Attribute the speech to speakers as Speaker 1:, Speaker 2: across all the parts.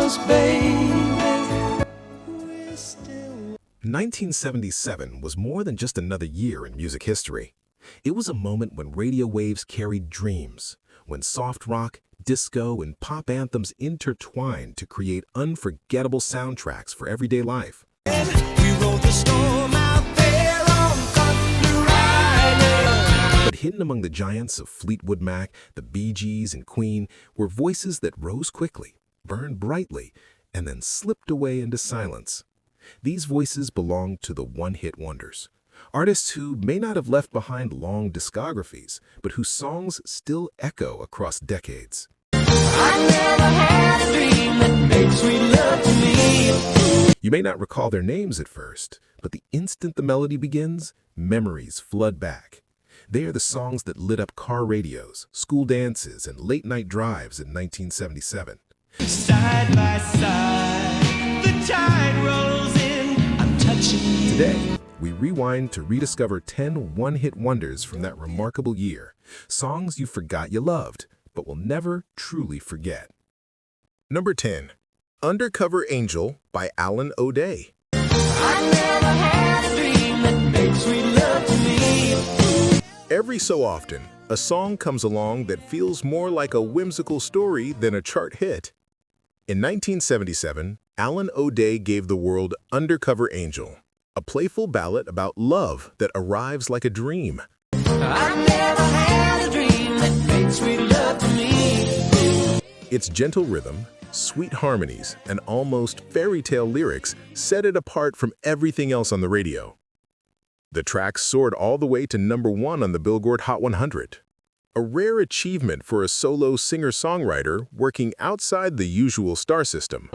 Speaker 1: us, baby.
Speaker 2: 1977 was more than just another year in music history. It was a moment when radio waves carried dreams, when soft rock, disco, and pop anthems intertwined to create unforgettable soundtracks for everyday life.
Speaker 1: We rode the storm out there on Thunder Island.
Speaker 2: But hidden among the giants of Fleetwood Mac, the Bee Gees, and Queen were voices that rose quickly, burned brightly, and then slipped away into silence. These voices belonged to the one-hit wonders, artists who may not have left behind long discographies, but whose songs still echo across decades.
Speaker 1: I never had a dream that made sweet love to me.
Speaker 2: You may not recall their names at first, but the instant the melody begins, memories flood back. They are the songs that lit up car radios, school dances, and late-night drives in 1977.
Speaker 1: Side by side, the tide rolls in. I'm touching you.
Speaker 2: Today, we rewind to rediscover 10 one-hit wonders from that remarkable year, songs you forgot you loved, but will never truly forget. Number 10. Undercover Angel by Alan O'Day.
Speaker 1: I never had a dream that made sweet love to me.
Speaker 2: Every so often, a song comes along that feels more like a whimsical story than a chart hit. In 1977, Alan O'Day gave the world Undercover Angel, a playful ballad about love that arrives like a dream.
Speaker 1: I never had a dream that made sweet love to me.
Speaker 2: Its gentle rhythm, sweet harmonies, and almost fairy tale lyrics set it apart from everything else on the radio. The track soared all the way to #1 on the Billboard Hot 100, a rare achievement for a solo singer-songwriter working outside the usual star system.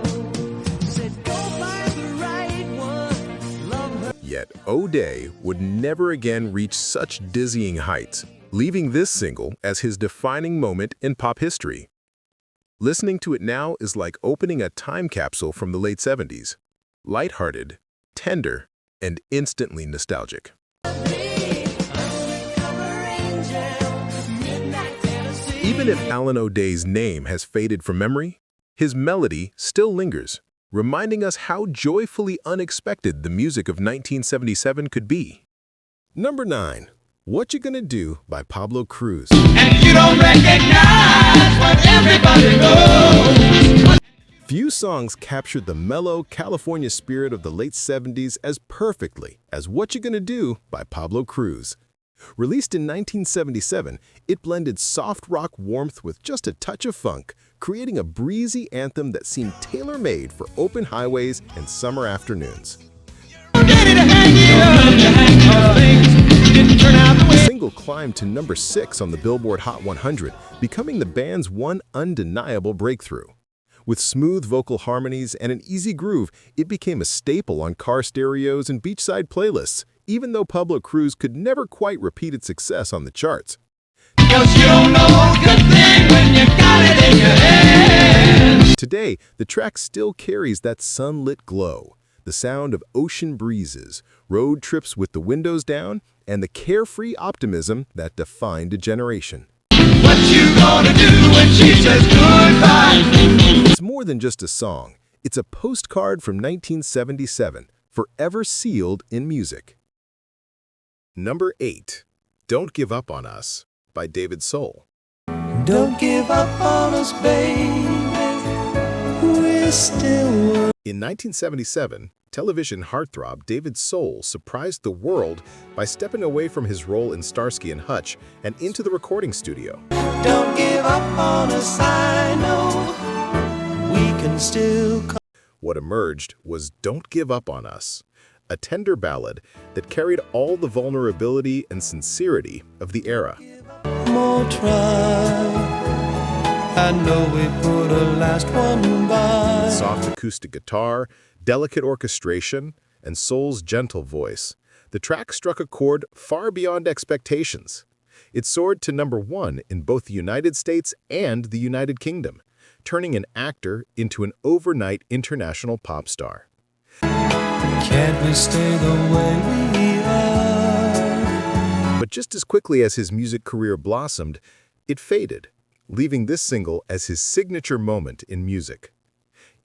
Speaker 1: Said go find the right one, love her.
Speaker 2: Yet O'Day would never again reach such dizzying heights, leaving this single as his defining moment in pop history. Listening to it now is like opening a time capsule from the late 70s, lighthearted, tender, and instantly nostalgic. Even if Alan O'Day's name has faded from memory, his melody still lingers, reminding us how joyfully unexpected the music of 1977 could be. Number 9. What You Gonna Do by Pablo Cruz.
Speaker 1: And you don't recognize what everybody knows.
Speaker 2: Few songs captured the mellow California spirit of the late 70s as perfectly as What You Gonna Do by Pablo Cruz. Released in 1977, it blended soft rock warmth with just a touch of funk, creating a breezy anthem that seemed tailor-made for open highways and summer afternoons. The single climbed to number 6 on the Billboard Hot 100, becoming the band's one undeniable breakthrough. With smooth vocal harmonies and an easy groove, it became a staple on car stereos and beachside playlists, even though Pablo Cruz could never quite repeat its success on the charts.
Speaker 1: Because you don't know a good thing when you got it in your hand.
Speaker 2: Today, the track still carries that sunlit glow, the sound of ocean breezes, road trips with the windows down, and the carefree optimism that defined a generation.
Speaker 1: What you gonna do when she says goodbye?
Speaker 2: It's more than just a song. It's a postcard from 1977, forever sealed in music. Number 8. Don't Give Up on Us by David Soul.
Speaker 1: Don't give up on us, baby. We're still.
Speaker 2: In 1977, television heartthrob David Soul surprised the world by stepping away from his role in Starsky and Hutch and into the recording studio.
Speaker 1: Don't give up on us, I know we can still come.
Speaker 2: What emerged was Don't Give Up on Us, a tender ballad that carried all the vulnerability and sincerity of the era.
Speaker 1: More try. I know we put a last one by.
Speaker 2: Soft acoustic guitar, delicate orchestration, and Soul's gentle voice, the track struck a chord far beyond expectations. It soared to number 1 in both the United States and the United Kingdom, turning an actor into an overnight international pop star.
Speaker 1: Can't we stay the way we are?
Speaker 2: But just as quickly as his music career blossomed, it faded, leaving this single as his signature moment in music.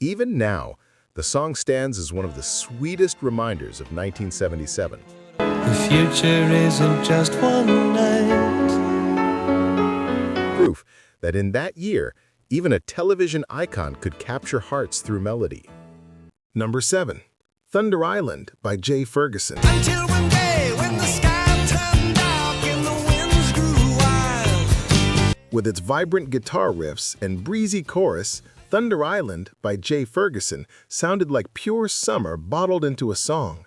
Speaker 2: Even now, the song stands as one of the sweetest reminders of 1977.
Speaker 1: The future isn't just one night.
Speaker 2: Proof that in that year, even a television icon could capture hearts through melody. Number 7. Thunder Island by Jay Ferguson.
Speaker 1: Until one day when the sky turned dark and the winds grew wild.
Speaker 2: With its vibrant guitar riffs and breezy chorus, Thunder Island by Jay Ferguson sounded like pure summer bottled into a song.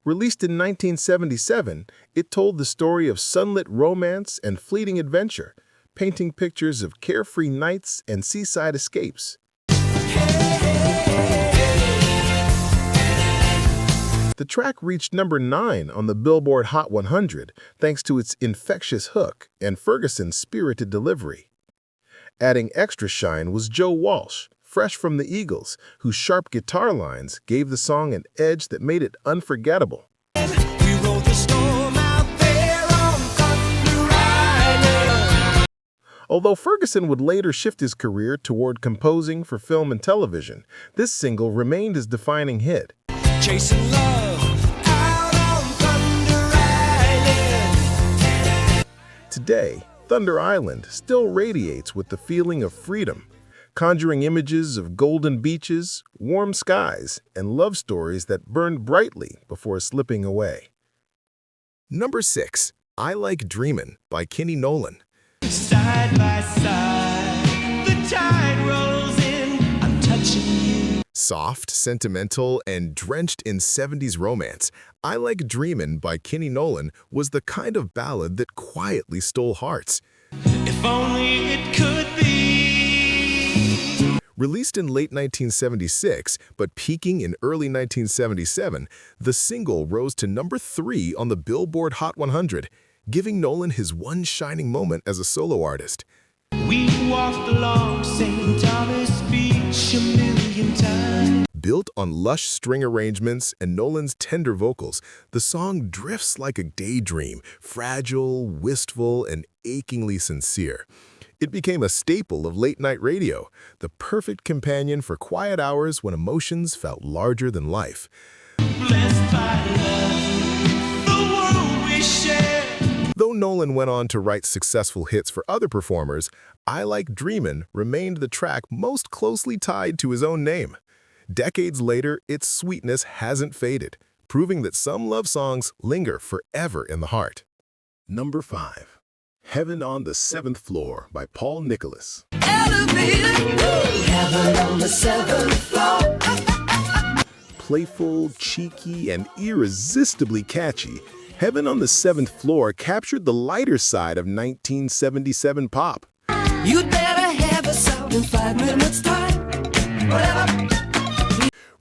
Speaker 2: Released in 1977, it told the story of sunlit romance and fleeting adventure, painting pictures of carefree nights and seaside escapes. The track reached number 9 on the Billboard Hot 100 thanks to its infectious hook and Ferguson's spirited delivery. Adding extra shine was Joe Walsh, fresh from the Eagles, whose sharp guitar lines gave the song an edge that made it unforgettable.
Speaker 1: We rode the storm out there on Thunder Island.
Speaker 2: Although Ferguson would later shift his career toward composing for film and television, this single remained his defining hit.
Speaker 1: Chasing love out on Thunder Island.
Speaker 2: Today, Thunder Island still radiates with the feeling of freedom, conjuring images of golden beaches, warm skies, and love stories that burned brightly before slipping away. Number 6. I Like Dreamin' by Kenny Nolan.
Speaker 1: Side by side, the tide rolls in, I'm touching you.
Speaker 2: Soft, sentimental, and drenched in 70s romance, I Like Dreamin' by Kenny Nolan was the kind of ballad that quietly stole hearts.
Speaker 1: If only it could be.
Speaker 2: Released in late 1976, but peaking in early 1977, the single rose to number 3 on the Billboard Hot 100, giving Nolan his one shining moment as a solo artist.
Speaker 1: We walked along St. Thomas Beach a million times.
Speaker 2: Built on lush string arrangements and Nolan's tender vocals, the song drifts like a daydream, fragile, wistful, and achingly sincere. It became a staple of late-night radio, the perfect companion for quiet hours when emotions felt larger than life.
Speaker 1: Blessed by love, the world we share.
Speaker 2: Though Nolan went on to write successful hits for other performers, I Like Dreamin' remained the track most closely tied to his own name. Decades later, its sweetness hasn't faded, proving that some love songs linger forever in the heart. Number 5. Heaven on the Seventh Floor by Paul Nicholas.
Speaker 1: Heaven on the 7th floor.
Speaker 2: Playful, cheeky, and irresistibly catchy, Heaven on the Seventh Floor captured the lighter side of 1977 pop.
Speaker 1: You'd better have us out in 5 minutes time. Whatever.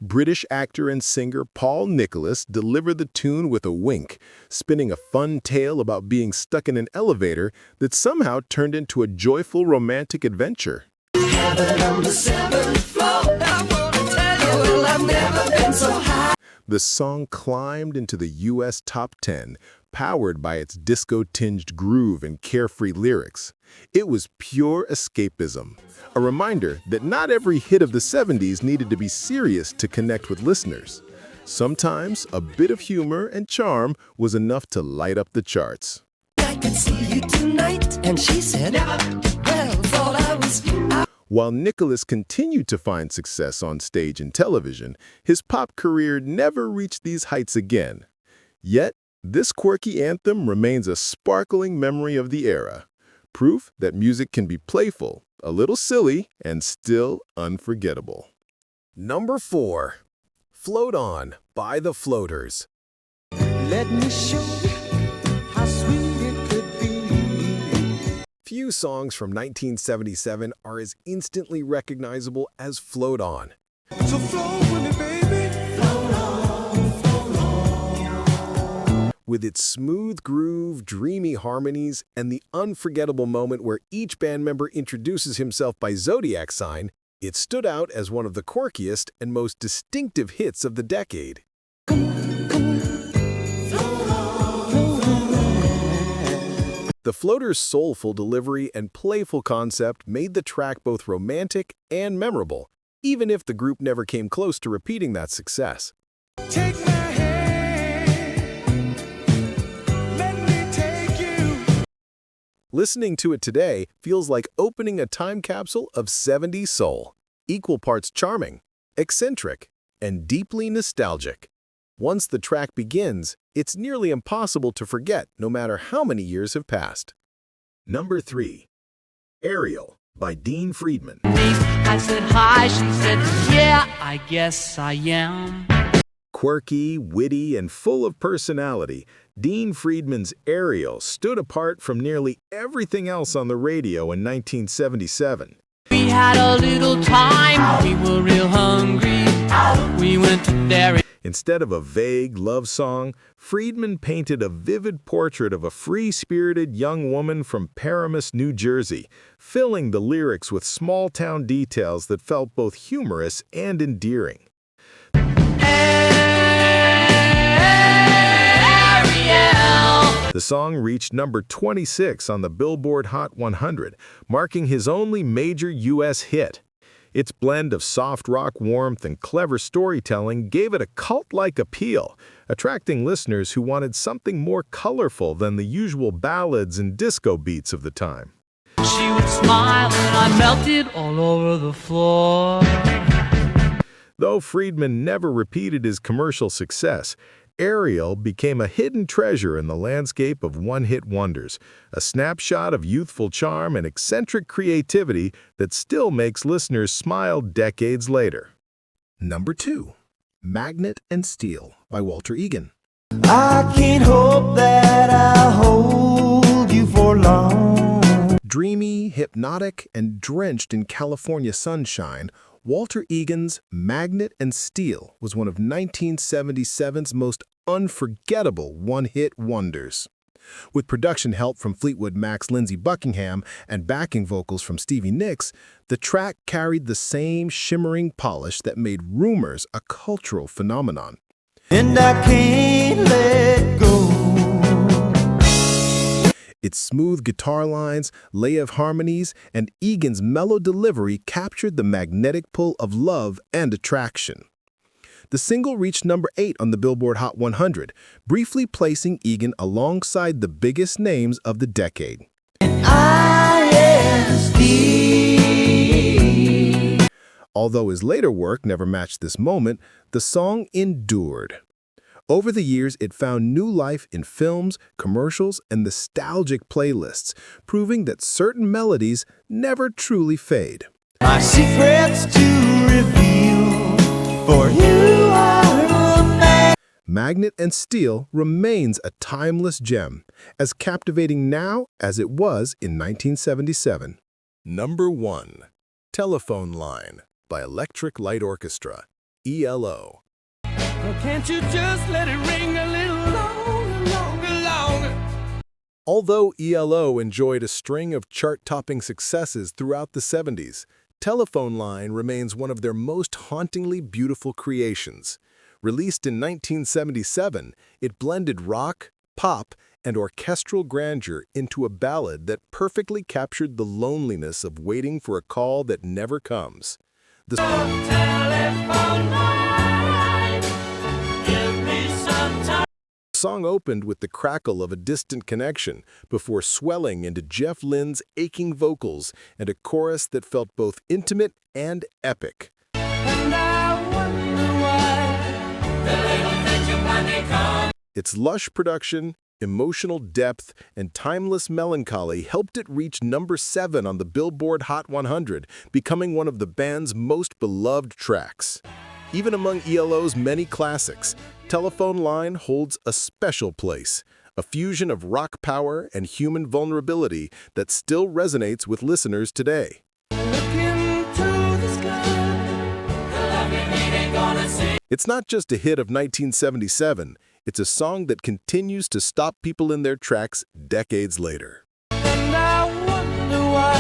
Speaker 2: British actor and singer Paul Nicholas delivered the tune with a wink, spinning a fun tale about being stuck in an elevator that somehow turned into a joyful romantic adventure.
Speaker 1: Heaven on the 7th floor. I wanna tell you, well, I've never been so high.
Speaker 2: The song climbed into the U.S. top 10, powered by its disco-tinged groove and carefree lyrics. It was pure escapism, a reminder that not every hit of the 70s needed to be serious to connect with listeners. Sometimes a bit of humor and charm was enough to light up the charts.
Speaker 1: I could see you tonight, and she said, never. Well, thought I was out.
Speaker 2: While Nicholas continued to find success on stage and television, his pop career never reached these heights again. Yet, this quirky anthem remains a sparkling memory of the era, proof that music can be playful, a little silly, and still unforgettable. Number 4. Float On by The Floaters.
Speaker 1: Let me show you how sweet it could be.
Speaker 2: Few songs from 1977 are as instantly recognizable as Float On.
Speaker 1: So flow with me, baby. Float on, float on.
Speaker 2: With its smooth groove, dreamy harmonies, and the unforgettable moment where each band member introduces himself by zodiac sign, it stood out as one of the quirkiest and most distinctive hits of the decade. The Floaters' soulful delivery and playful concept made the track both romantic and memorable, even if the group never came close to repeating that success.
Speaker 1: Take my hand, let me take you.
Speaker 2: Listening to it today feels like opening a time capsule of 70s soul, equal parts charming, eccentric, and deeply nostalgic. Once the track begins, it's nearly impossible to forget no matter how many years have passed. Number 3. Ariel by Dean Friedman.
Speaker 3: I said hi, she said, yeah, I guess I am.
Speaker 2: Quirky, witty, and full of personality, Dean Friedman's Ariel stood apart from nearly everything else on the radio in 1977.
Speaker 3: We had a little time, we were real hungry, we went to dairy.
Speaker 2: Instead of a vague love song, Friedman painted a vivid portrait of a free-spirited young woman from Paramus, New Jersey, filling the lyrics with small-town details that felt both humorous and endearing. The song reached number 26 on the Billboard Hot 100, marking his only major U.S. hit. Its blend of soft rock warmth and clever storytelling gave it a cult-like appeal, attracting listeners who wanted something more colorful than the usual ballads and disco beats of the time.
Speaker 3: She would smile and I melted all over the floor.
Speaker 2: Though Friedman never repeated his commercial success, Ariel became a hidden treasure in the landscape of one-hit wonders, a snapshot of youthful charm and eccentric creativity that still makes listeners smile decades later. Number 2. Magnet and Steel by Walter Egan.
Speaker 1: I can't hope that I'll hold you for long.
Speaker 2: Dreamy, hypnotic, and drenched in California sunshine, Walter Egan's Magnet and Steel was one of 1977's most unforgettable one-hit wonders. With production help from Fleetwood Mac's Lindsey Buckingham and backing vocals from Stevie Nicks, the track carried the same shimmering polish that made Rumors a cultural phenomenon.
Speaker 1: And I can't let go.
Speaker 2: Its smooth guitar lines, lay of harmonies, and Egan's mellow delivery captured the magnetic pull of love and attraction. The single reached number 8 on the Billboard Hot 100, briefly placing Egan alongside the biggest names of the decade.
Speaker 1: I am Steve.
Speaker 2: Although his later work never matched this moment, the song endured. Over the years, it found new life in films, commercials, and nostalgic playlists, proving that certain melodies never truly fade.
Speaker 1: My secrets to reveal, for you are a man.
Speaker 2: Magnet and Steel remains a timeless gem, as captivating now as it was in 1977. Number 1. Telephone Line by Electric Light Orchestra, ELO.
Speaker 1: Can't you just let it ring a little longer, longer, longer?
Speaker 2: Although ELO enjoyed a string of chart-topping successes throughout the 70s, Telephone Line remains one of their most hauntingly beautiful creations. Released in 1977, it blended rock, pop, and orchestral grandeur into a ballad that perfectly captured the loneliness of waiting for a call that never comes. The song opened with the crackle of a distant connection before swelling into Jeff Lynne's aching vocals and a chorus that felt both intimate and epic.
Speaker 1: And I wonder why the little things you finally come.
Speaker 2: Its lush production, emotional depth, and timeless melancholy helped it reach number 7 on the Billboard Hot 100, becoming one of the band's most beloved tracks. Even among ELO's many classics, Telephone Line holds a special place, a fusion of rock power and human vulnerability that still resonates with listeners today. It's not just a hit of 1977, it's a song that continues to stop people in their tracks decades later.
Speaker 1: And I wonder why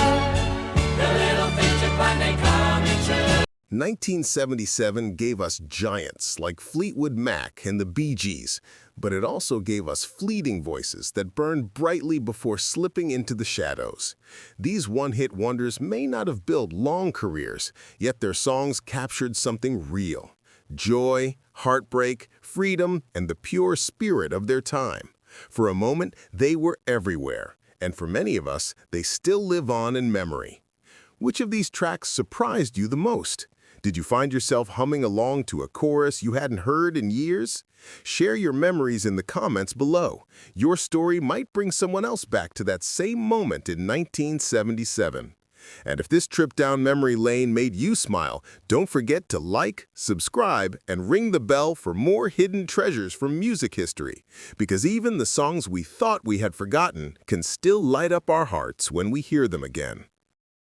Speaker 1: the little things you finally come true.
Speaker 2: 1977 gave us giants like Fleetwood Mac and the Bee Gees, but it also gave us fleeting voices that burned brightly before slipping into the shadows. These one-hit wonders may not have built long careers, yet their songs captured something real: joy, heartbreak, freedom, and the pure spirit of their time. For a moment, they were everywhere, and for many of us, they still live on in memory. Which of these tracks surprised you the most? Did you find yourself humming along to a chorus you hadn't heard in years? Share your memories in the comments below. Your story might bring someone else back to that same moment in 1977. And if this trip down memory lane made you smile, don't forget to like, subscribe, and ring the bell for more hidden treasures from music history. Because even the songs we thought we had forgotten can still light up our hearts when we hear them again.